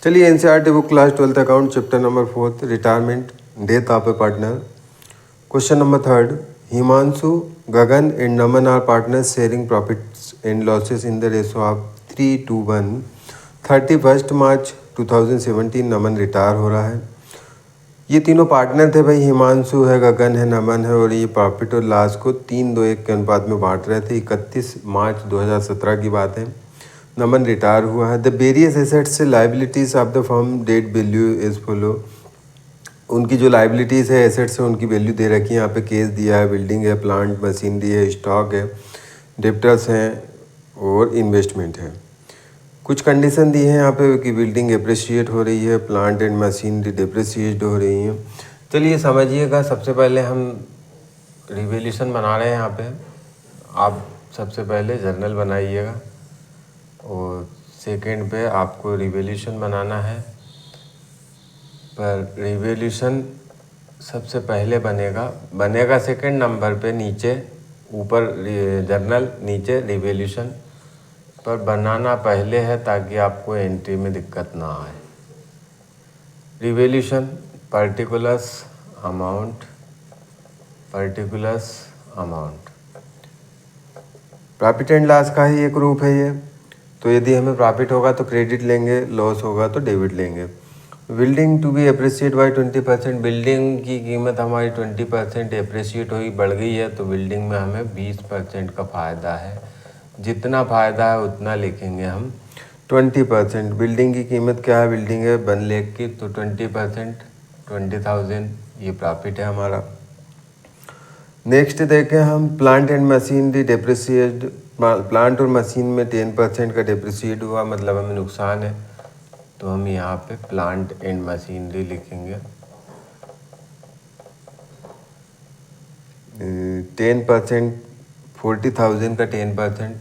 चलिए NCERT book class 12th account chapter number 4 retirement death of a partner. Question number 3 Himanshu Gagan and Naman are partners sharing profits and losses in the ratio of 3:1। 31 March 2017 Naman retire हो रहा है। ये तीनों partner थे भाई, हिमांशु है, गगन है, नमन है, और ये प्रॉफिट और लॉस को 3-2-1 के अनुपात में बांट रहे थे। 31 मार्च 2017 की बात है। नमन रिटायर हुआ है। The various assets liabilities of the firm date value is follow. उनकी जो लाइबिलिटीज़ है, एसेट्स है, उनकी वैल्यू दे रखी है। यहाँ पे केस दिया है, बिल्डिंग है, प्लांट मशीनरी है, स्टॉक है, डेप्टर्स हैं और इन्वेस्टमेंट है। कुछ कंडीशन दी है यहाँ पे कि बिल्डिंग एप्रिशिएट हो रही है, प्लांट एंड मशीनरी डिप्रिशिएट हो रही है। चलिए समझिएगा, सबसे पहले हम रिवैल्यूएशन बना रहे हैं। यहाँ पे आप सबसे पहले जर्नल बनाइएगा और सेकंड पे आपको रिवैल्यूएशन बनाना है। पर रिवैल्यूएशन सबसे पहले बनेगा सेकंड नंबर पे, नीचे ऊपर जर्नल, नीचे रिवैल्यूएशन, पर बनाना पहले है ताकि आपको एंट्री में दिक्कत ना आए। Revaluation particulars amount, profit and loss का ही एक रूप है ये। तो यदि हमें प्रॉफिट होगा तो क्रेडिट लेंगे, लॉस होगा तो डेबिट लेंगे। Building to be appreciate by 20%, building की कीमत हमारी 20% अप्रिशिएट हुई, बढ़ गई है, तो बिल्डिंग में हमें 20% का फ़ायदा है। जितना फ़ायदा है उतना लिखेंगे हम 20%। बिल्डिंग की कीमत क्या है, बिल्डिंग है 1 लाख की, तो 20% 20,000 ये प्रॉफिट है हमारा। नेक्स्ट देखें हम plant and machinery depreciate. Plant और मशीन में 10% का डिप्रिशिएट हुआ, मतलब हमें नुकसान है, तो हम यहाँ पे प्लांट एंड मशीनरी लिखेंगे 10%, 40,000 का 10%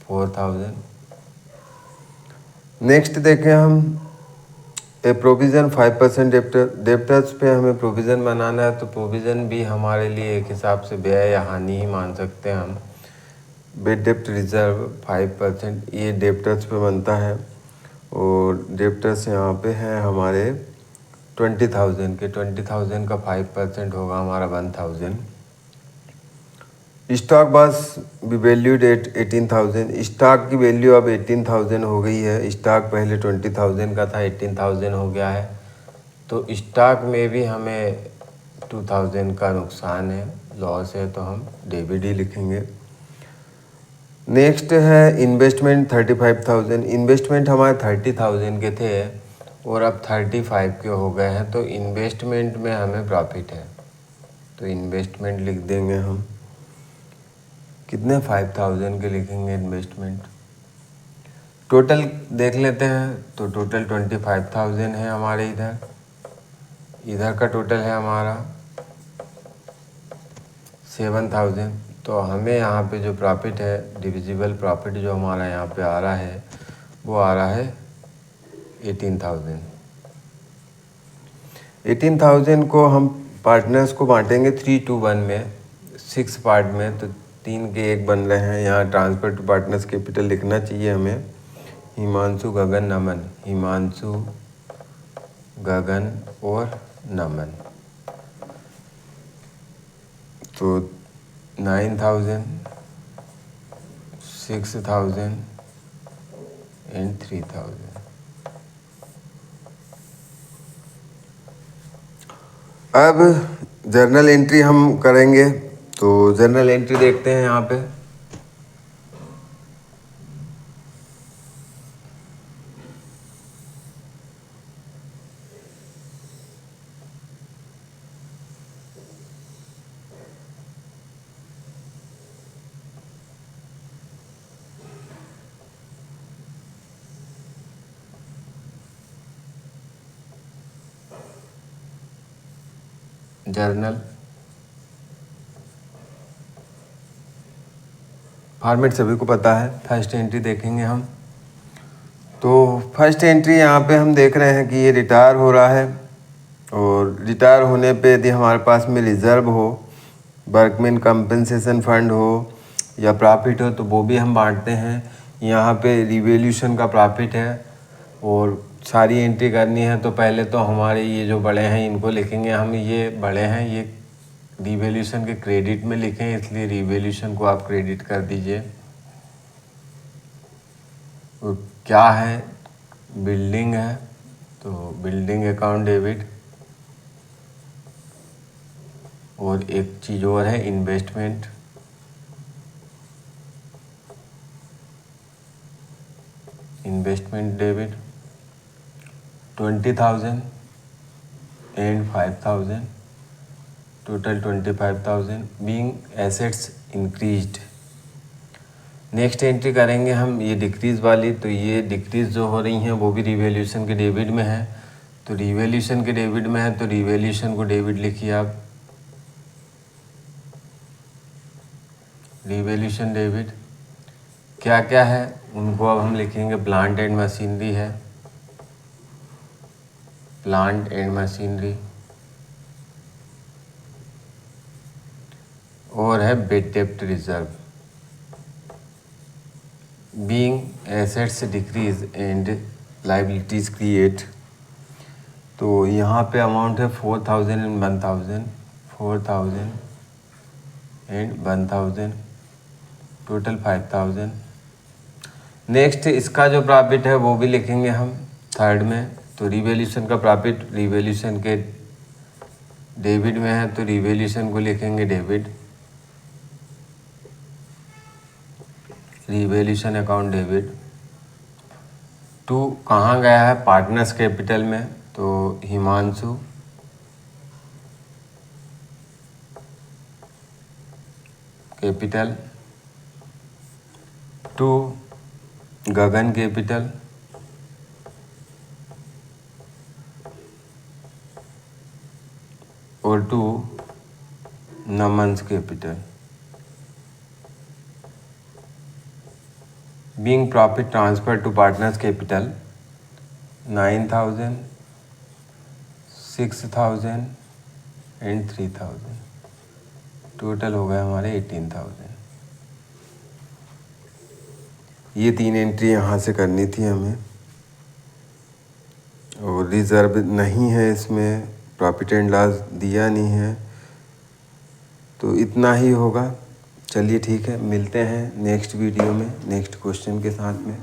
4,000। नेक्स्ट देखें हम ए प्रोविज़न 5% डेप्टर्स पे हमें प्रोविज़न बनाना है, तो प्रोविज़न भी हमारे लिए एक हिसाब से व्यय या हानि ही मान सकते हैं हम। बेड डेप्ट रिजर्व 5%, ये डेप्टर्स पे बनता है, और डेप्टर्स यहाँ पे हैं हमारे 20,000 के। 20,000 का 5% होगा हमारा 1,000। स्टॉक बस भी वैल्यूड एट 18,000। स्टॉक की वैल्यू अब 18,000 हो गई है। स्टॉक पहले 20,000 का था, 18,000 हो गया है, तो स्टॉक में भी हमें 2,000 का नुकसान है, लॉस है, तो हम डेबिट ही लिखेंगे। नेक्स्ट है इन्वेस्टमेंट 35,000। इन्वेस्टमेंट हमारे 30,000 के थे और अब 35 के हो गए हैं, तो इन्वेस्टमेंट में हमें प्रॉफिट है, तो इन्वेस्टमेंट लिख देंगे हम। कितने 5,000 के लिखेंगे इन्वेस्टमेंट। टोटल देख लेते हैं, तो टोटल 25,000 है हमारे इधर का टोटल है हमारा 7,000। तो हमें यहाँ पे जो प्रॉफिट है, डिविजिबल प्रॉफिट जो हमारा यहाँ पे आ रहा है, वो आ रहा है 18,000। 18,000 को हम पार्टनर्स को बांटेंगे 3:1 में, 6 पार्ट में, तो 3 के 1 बन रहे हैं। यहाँ ट्रांसफर टू पार्टनर्स कैपिटल लिखना चाहिए हमें। हिमांशु गगन नमन, हिमांशु गगन और नमन, तो 9,000, 6,000 एंड 3,000। अब जर्नल एंट्री हम करेंगे, तो जर्नल एंट्री देखते हैं यहाँ पे। जर्नल फॉर्मेट सभी को पता है। फर्स्ट एंट्री देखेंगे हम, तो फर्स्ट एंट्री यहाँ पे हम देख रहे हैं कि ये रिटायर हो रहा है, और रिटायर होने पे यदि हमारे पास में रिज़र्व हो, वर्कमैन कंपनसेशन फंड हो या प्रॉफिट हो, तो वो भी हम बांटते हैं। यहाँ पे रिवैल्यूएशन का प्रॉफिट है और सारी एंट्री करनी है तो पहले तो हमारे ये जो बड़े हैं इनको लिखेंगे हम। ये बड़े हैं, ये रिवैल्यूएशन के क्रेडिट में लिखें, इसलिए रिवैल्यूएशन को आप क्रेडिट कर दीजिए। तो क्या है, बिल्डिंग है तो बिल्डिंग अकाउंट डेबिट, और एक चीज़ और है investment, investment debit 20,000 and 5,000, total 25,000 being assets increased. Next entry करेंगे हम ये डिक्रीज़ वाली। तो ये डिक्रीज़ जो हो रही हैं वो भी रिवैल्यूएशन के डेबिट में है। तो रिवैल्यूएशन के डेबिट में है तो रिवैल्यूएशन को डेबिट लिखिए आप, रिवैल्यूएशन डेबिट। क्या क्या है उनको अब हम लिखेंगे, प्लांट एंड मशीनरी है, प्लांट एंड मशीनरी, और है बेड डेप्ट reserve. Being assets decrease and liabilities create. तो यहाँ पे अमाउंट है 4,000 एंड 1,000, 4,000 एंड 1,000, टोटल 5,000। नेक्स्ट इसका जो प्रॉफिट है वो भी लिखेंगे हम थर्ड में। तो रिवैल्यूएशन का प्रॉफिट रिवैल्यूएशन के डेबिट में है तो रिवैल्यूएशन को लिखेंगे debit, revaluation account debit. To कहाँ गया है, पार्टनर्स कैपिटल में। तो Himanshu capital, to Gagan capital, और to Naman's capital. Being profit transfer to partners capital 9,000, 6,000 and 3,000, total हो गए हमारे 18,000। ये 3 एंट्री यहाँ से करनी थी हमें, और रिज़र्व नहीं है इसमें, प्रॉफिट एंड लॉस दिया नहीं है, तो इतना ही होगा। चलिए ठीक है, मिलते हैं नेक्स्ट वीडियो में नेक्स्ट क्वेश्चन के साथ में।